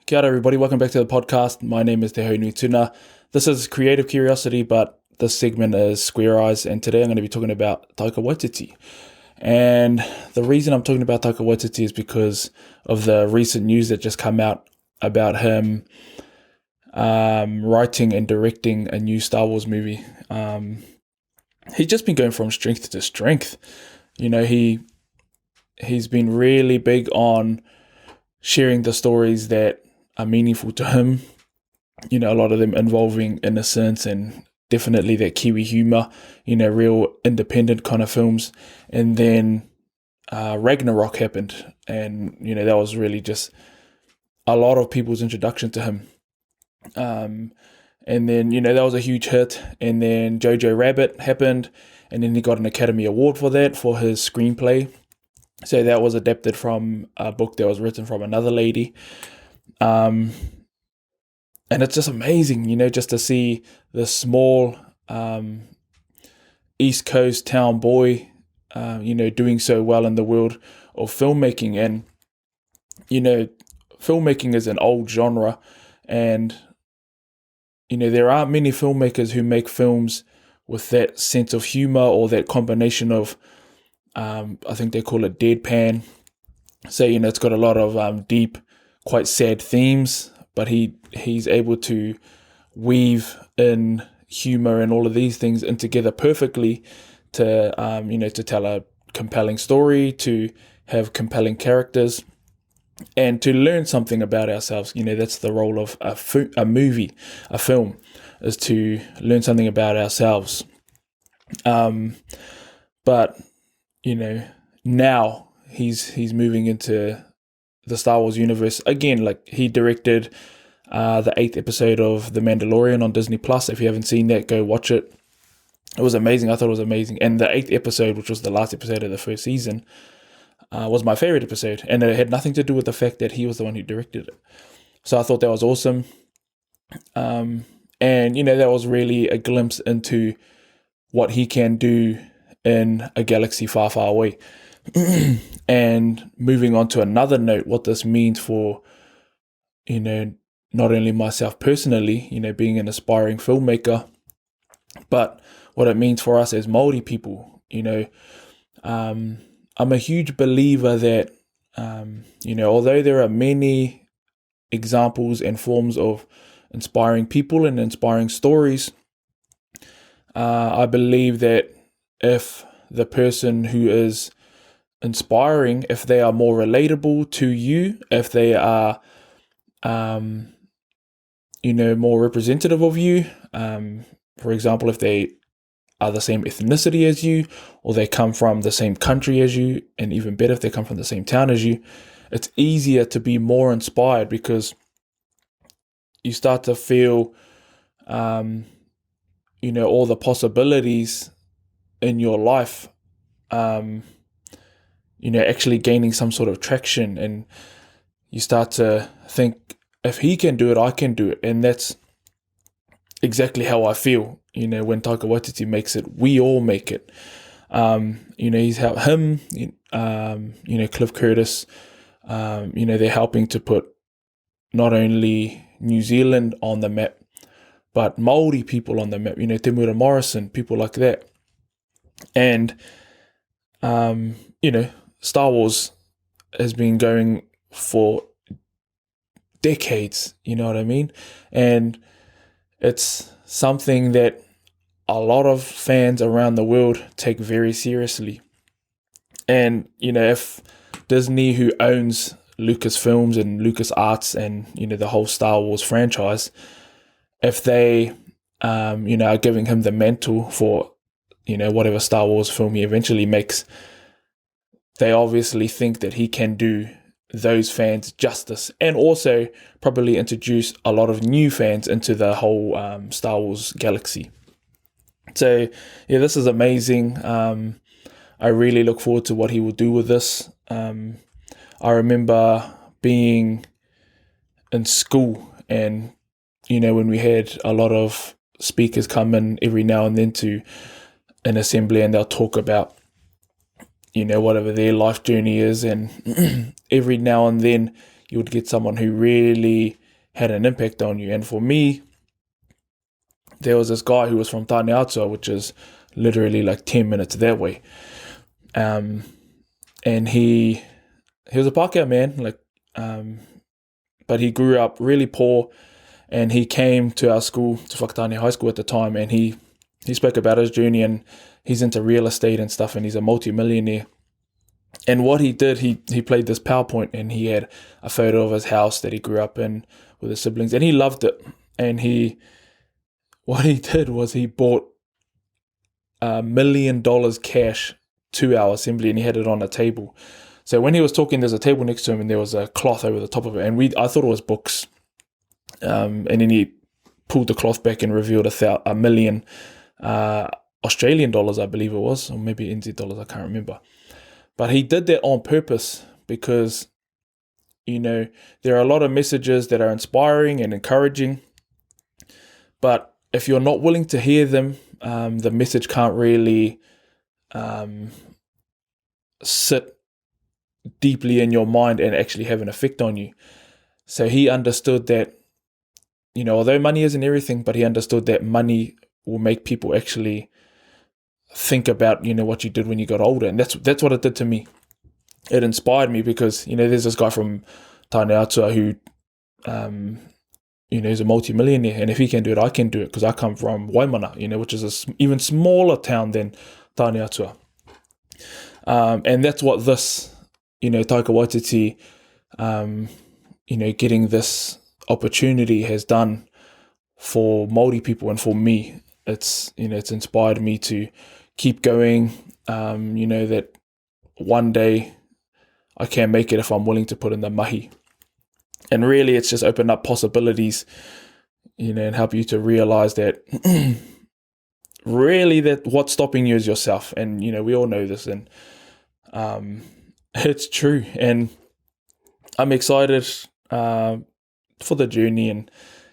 Kia ora everybody, welcome back to the podcast. My name is Te Haunui Tuna. This is Creative Curiosity, but this segment is Square Eyes, and today I'm going to be talking about Taika Waititi. And the reason I'm talking about Taika Waititi is because of the recent news that just come out about him writing and directing a new Star Wars movie. He's just been going from strength to strength. You know, he's been really big on sharing the stories that are meaningful to him. You know, a lot of them involving innocence and definitely that Kiwi humor, you know, real independent kind of films. And then Ragnarok happened, and, you know, that was really just a lot of people's introduction to him. And then, you know, that was a huge hit. And then Jojo Rabbit happened, and then he got an Academy Award for that, for his screenplay. So that was adapted from a book that was written from another lady. And it's just amazing, you know, just to see this small East Coast town boy, you know, doing so well in the world of filmmaking. And, you know, filmmaking is an old genre, and, you know, there aren't many filmmakers who make films with that sense of humor or that combination of, I think they call it deadpan. So, you know, it's got a lot of deep, quite sad themes, but he's able to weave in humor and all of these things in together perfectly to, you know, to tell a compelling story, to have compelling characters, and to learn something about ourselves. You know, that's the role of a movie, a film, is to learn something about ourselves. But, you know, now he's moving into the Star Wars universe again. Like, he directed the 8th episode of The Mandalorian on Disney Plus. If you haven't seen that, go watch it. It was amazing. I thought it was amazing. And the 8th episode, which was the last episode of the first season, was my favorite episode, and it had nothing to do with the fact that he was the one who directed it. So I thought that was awesome. And, you know, that was really a glimpse into what he can do in a galaxy far, far away. And moving on to another note, what this means for, you know, not only myself personally, you know, being an aspiring filmmaker, but what it means for us as Māori people. You know, I'm a huge believer that, you know, although there are many examples and forms of inspiring people and inspiring stories, I believe that if the person who is inspiring, if they are more relatable to you, if they are, you know, more representative of you, for example, if they are the same ethnicity as you, or they come from the same country as you, and even better, if they come from the same town as you, it's easier to be more inspired, because you start to feel, you know, all the possibilities in your life, you know, actually gaining some sort of traction, and you start to think, if he can do it, I can do it. And that's exactly how I feel, you know, when Taika Waititi makes it. We all make it. You know, he's helped him, you know, Cliff Curtis, you know, they're helping to put not only New Zealand on the map, but Māori people on the map, you know, Te Mura Morrison, people like that. And, you know, Star Wars has been going for decades, you know what I mean? And it's something that a lot of fans around the world take very seriously. And, you know, if Disney, who owns Lucasfilms and LucasArts and, you know, the whole Star Wars franchise, if they, you know, are giving him the mantle for, you know, whatever Star Wars film he eventually makes, they obviously think that he can do those fans justice, and also probably introduce a lot of new fans into the whole Star Wars galaxy. So, yeah, this is amazing. I really look forward to what he will do with this. I remember being in school, and, you know, when we had a lot of speakers come in every now and then to an assembly, and they'll talk about, you know, whatever their life journey is, and every now and then you would get someone who really had an impact on you. And for me, there was this guy who was from Aotearoa, which is literally like 10 minutes that way. And he was a Pākehā man, but he grew up really poor, and he came to our school, to Whakatane High School at the time, and he spoke about his journey, and he's into real estate and stuff, and he's a multi-millionaire. And what he did, he played this PowerPoint, and he had a photo of his house that he grew up in with his siblings, and he loved it. And what he did was he bought $1 million cash to our assembly, and he had it on a table. So when he was talking, there's a table next to him, and there was a cloth over the top of it, and I thought it was books. And then he pulled the cloth back and revealed $1 million Australian dollars, I believe it was, or maybe NZ dollars, I can't remember. But he did that on purpose because, there are a lot of messages that are inspiring and encouraging, but if you're not willing to hear them, the message can't really sit deeply in your mind and actually have an effect on you. So he understood that, although money isn't everything, but he understood that money will make people actually think about, what you did when you got older. And that's what it did to me. It inspired me because, there's this guy from Tainui who, he's a multi-millionaire, and if he can do it, I can do it, because I come from Waimana, which is an even smaller town than Tainui. And that's what this, Taika Waititi, getting this opportunity has done for Māori people and for me. It's inspired me to keep going, that one day I can make it if I'm willing to put in the mahi. And really, it's just opened up possibilities, and help you to realize that really that what's stopping you is yourself. And, we all know this, and it's true. And I'm excited for the journey. And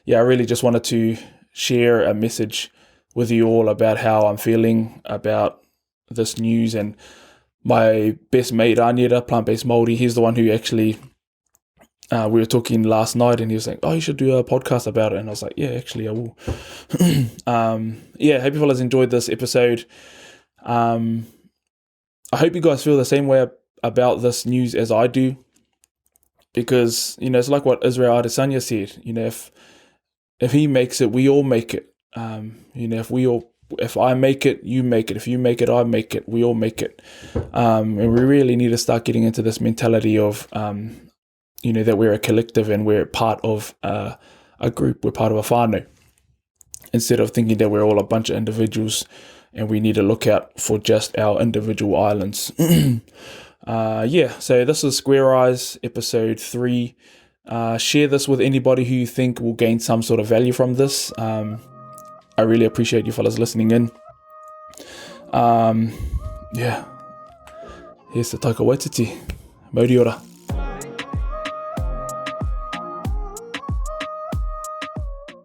I really just wanted to share a message with you all about how I'm feeling about this news. And my best mate, Raniera, plant-based Māori, he's the one who actually, we were talking last night, and he was like, oh, you should do a podcast about it. And I was like, yeah, actually I will. Hope you fellas enjoyed this episode. I hope you guys feel the same way about this news as I do, because, it's like what Israel Adesanya said, if he makes it, we all make it. If I make it, you make it. If you make it, I make it. We all make it. And we really need to start getting into this mentality of, that we're a collective and we're part of a group. We're part of a whānau. Instead of thinking that we're all a bunch of individuals and we need to look out for just our individual islands. So this is Square Eyes, episode 3. Share this with anybody who you think will gain some sort of value from this. I really appreciate you fellas listening in. Here's the Taika Waititi. Mauri ora.